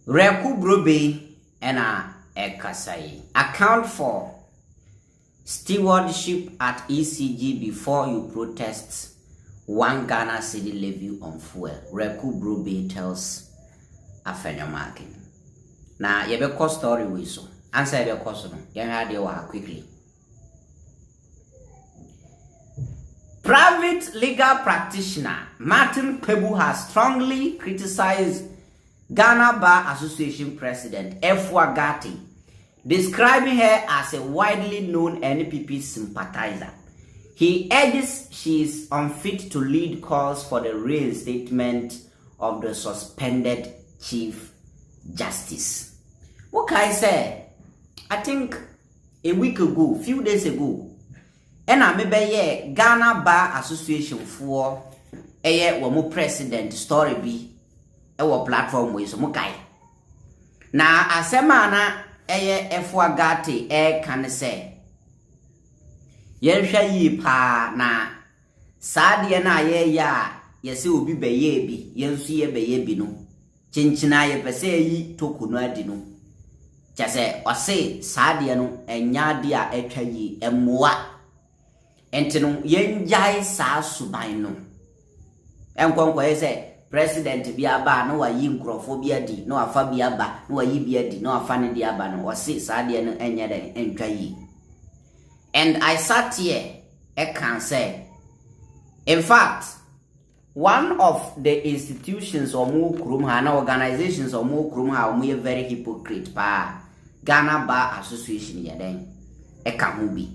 Reku Brobe ena ekasai. Account for stewardship at ECG before you protest one Ghana cedi levy on fuel. Reku Brobe tells Afenyomakin. Na yebeko story we so. Answer yebeko so no. Yehade quickly. Private legal practitioner Martin Kpebu has strongly criticized Ghana Bar Association President Efua Gatti, describing her as a widely known NPP sympathizer. He urges she is unfit to lead calls for the reinstatement of the suspended Chief Justice. What can I say? I think a week ago, few days ago, and I maybe Ghana Bar Association for a president story be a platform with some guy. Na asema na Efua Gatti can say yehwa yi pa na saade na ya yesi obi beye bi yensu ye beye bi no chinchina ye pese yi tokunu adi no chase ose saade no enya de a etwa yi emmoa enti no yenjai saa suban no enkonkwo ye se president bi aba no wayi nkrofo bi adi no afa bi aba no wayi bi adi no afa ne di aba no ose saade no enya de entwa yi. And I sat here, I can say, in fact, one of the institutions or more krumha, organizations or more krumha, we are very hypocrite, pa Ghana Bar Association, ya then, a kamubi.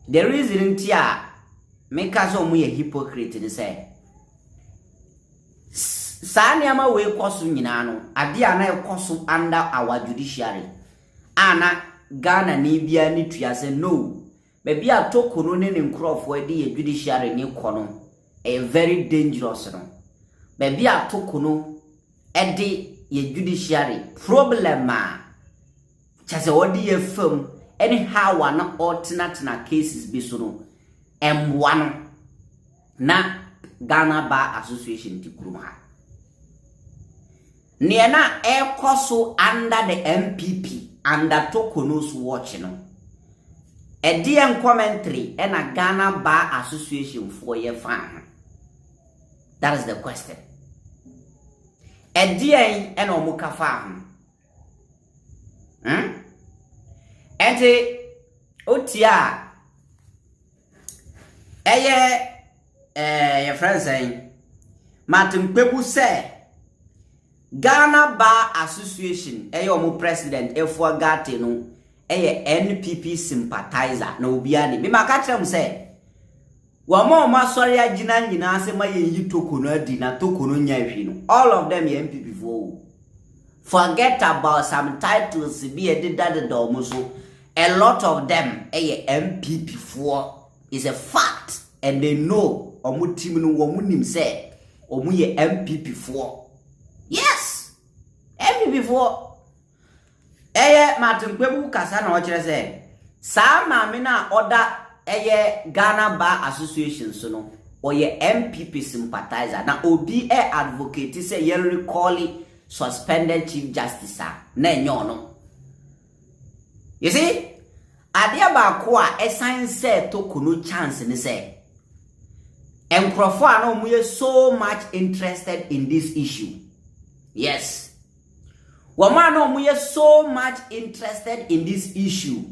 The reason tia make us all a hypocrite, they say, Sanyama we kosu nyinano, adiana kosu under our judiciary. Ana Ghana nibia ni tuyase no. Baby a tokuno ne nkrofo edi ye judiciary ni kono a very dangerous no. Baby a tokuno edi ye judiciary problem a chase odi ye film anyhow na alternate na cases bi so no M1 na Ghana Bar Association ti kuruma ha. Ne na ekoso under the MPP under tokuno's watch no. A DM commentary and a Ghana Bar Association for your fan. That is the question. A DM and Omuka farm. And a Otia. Your friend saying Martin Kpebu say Ghana Bar Association, Ayomu President Efua Gatti no. NPP sympathizer na obiani me maka say wamo ma sorry agina nyina asema ye tokono adi na tokono nya hwi no all of them ye NPP for forget about some titles be a did that so a lot of them MPP for is a fact and they know omu team no wo munim say omu ye MPP for yes MPP for Martin Kpebu kasa na ochire say sa maame na oda Ghana Bar Association so no oye MPP sympathizer na obi advocate say ye recall suspended Chief Justice na enyo no. You see adia ba ko a sign say tokuno chance ni say enkrofo na omuye so much interested in this issue. Yes. Wamano muye so much interested in this issue.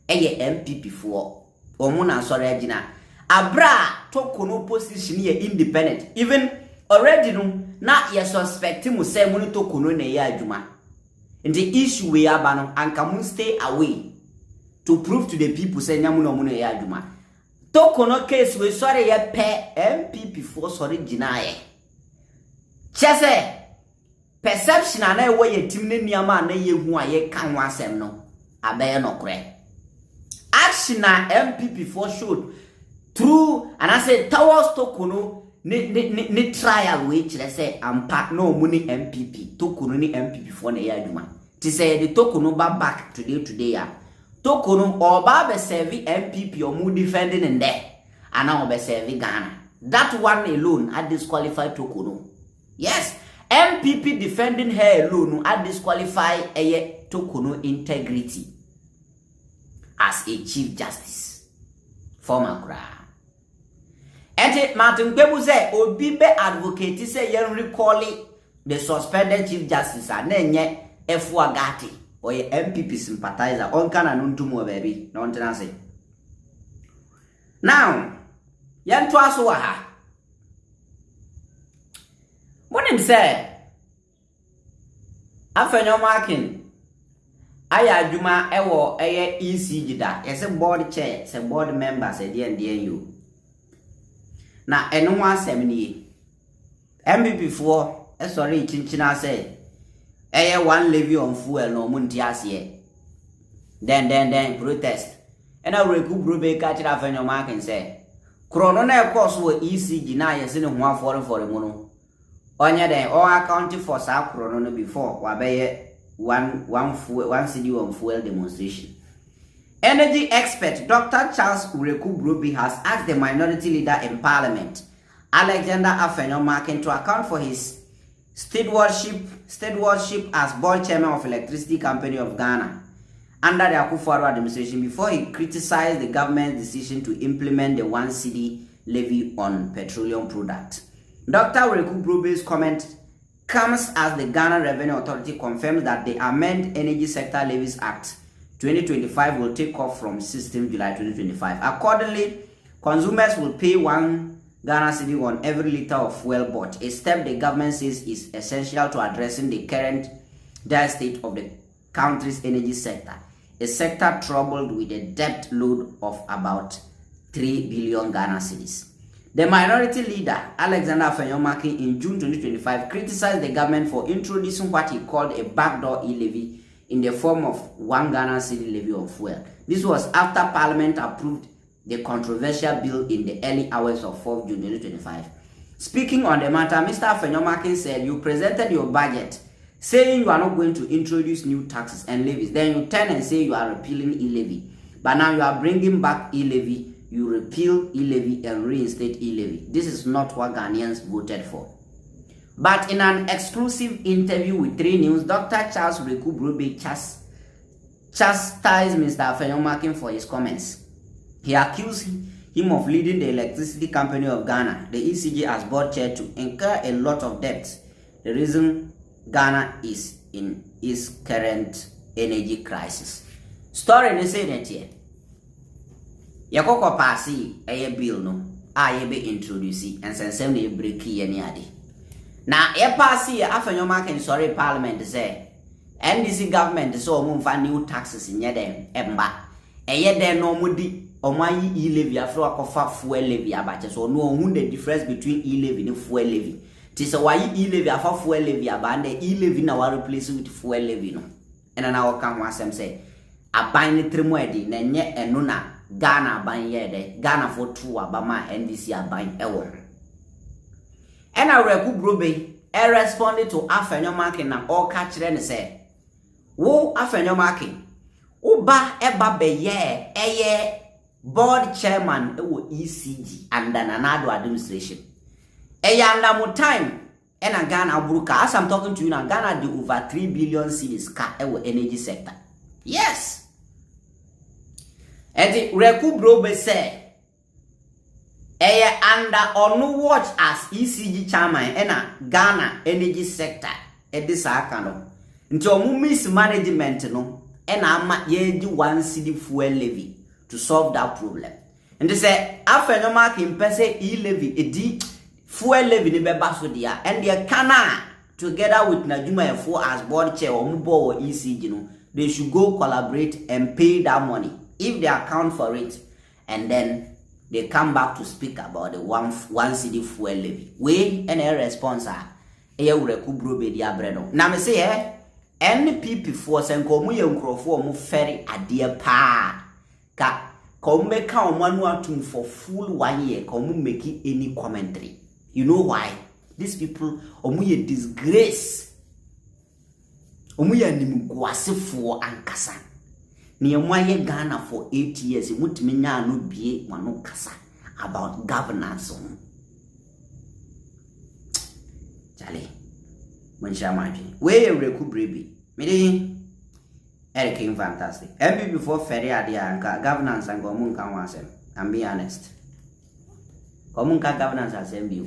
MPP for omuna sorry agina. Abra tokono position ye independent. Even already no na ye suspect mu say muni tokono na ye adwuma. And the issue we are bano and can stay away to prove to the people say nyamu no muni ye adwuma. Tokono case we sorry ye pe MPP for sorry gina ye. Chese perception na ewo ye tim ne niama na ye hu a ye kan ho asem no abaye no kore action na MPP for showed through and I say towards tokuno ni trial we kire say ampa no mu ni MPP tokuno ni MPP for na ye aduma ti say the tokuno back today ya tokuno oba be serve MPP o mu defending in there and now be serve Ghana that one alone had disqualified tokuno. Yes. MPP defending her alone at disqualify a tokono integrity as a chief justice. Former cry. Ete Martin Kwebu say obi be advocate say yen recall the suspended chief justice anenye Efuagati or a MPP sympathizer on kana nuntumu baby no ntena say. Now yen twaso wa ha. When him say Afenyo marking aya adwuma ewo eye ECG da yese board chair se board members e dey you na eno ho asem ni MPP for sorry chinchina say eye one levy on fuel no munti ase then protest and I recupero be catch Afenyo marking say krono na e course wo ECG na yese ne ho afore for mu no onye den all accounting for sa krono no before wabeye one city on fuel demonstration. Energy expert Dr. Charles Ureku-Broby has asked the minority leader in parliament, Alexander Afenyo Markin, to account for his stewardship as board chairman of Electricity Company of Ghana under the Akufo-Addo administration before he criticized the government's decision to implement the 1 cedi levy on petroleum products. Dr. Ureku-Broby's comment comes as the Ghana Revenue Authority confirms that the Amend Energy Sector Levies Act 2025 will take off from 16 July 2025. Accordingly, consumers will pay 1 Ghana cedi on every liter of fuel bought, a step the government says is essential to addressing the current dire state of the country's energy sector, a sector troubled with a debt load of about 3 billion Ghana cedis. The minority leader, Alexander Afenyo Markin, in June 2025, criticized the government for introducing what he called a backdoor e-levy in the form of 1 Ghana cedi levy on fuel. This was after Parliament approved the controversial bill in the early hours of 4th June 2025. Speaking on the matter, Mr. Afenyo Markin said, "You presented your budget saying you are not going to introduce new taxes and levies. Then you turn and say you are repealing e-levy. But now you are bringing back e-levy. You repeal e-levy and reinstate e-levy. This is not what Ghanaians voted for." But in an exclusive interview with 3 News, Dr. Charles Ureku-Broby chastised Mr. Afenyo Markin for his comments. He accused him of leading the Electricity Company of Ghana, the ECG, as board chair to incur a lot of debts. The reason Ghana is in its current energy crisis. Story they say that here. Yakoko passy a bill no I be introduce and send a break any adi. Now a passy Afenyo Markin sorry parliament say NDC government so move new taxes in yedem emba. A yede no mudi or my e-levy after a fuel levy abache so no the difference between e-levy and fuel levy. Tis a why e-levy after fuel levy abande e-levy now replace with fuel levy no. And an hour come once them say a bind trimwedi nenye enuna Ghana ban yede Ghana for 2 abama NDC aban ewo. And Ureku-Broby responded to Afenyo Markin na all catch and say, "Wo Afenyo Markin, uba eba beye eye board chairman ewo ECG under Nanado administration. Eya under mo time ena Ghana buruka as I'm talking to you now Ghana do over 3 billion cedis ka ewo energy sector. Yes." And Ureku-Broby say, "Eye under onu watch as ECG chairman ena Ghana energy sector this akano. Nti omu mismanagement no ena ama ye 1 cedi fuel levy to solve that problem." And they say Afenyo Markin pese e-levy edi fuel levy ni beba so dia and they kana together with Najuma Efo as board chair omu bo ECG no they should go collaborate and pay that money if they account for it, and then they come back to speak about the 1 cedi fuel levy. We any response Ureku-Broby dia bredo. Na me say NPP for senko mu ye nkrofo mu ferry ade pa ka come make omo atum for full 1 year come make any commentary. You know why? These people omo ye disgrace. Omo ye nimguasefo ankasa. Ni ye Ghana for 8 years. Mutimi nya no bie wano kasa about governance. Charlie. Monsha madwen. We reku brebi. Me Eric fantastic. MPP before ferry idea and governance and gomun kan wasem. I'm being honest. Gomun ka governance asem biu.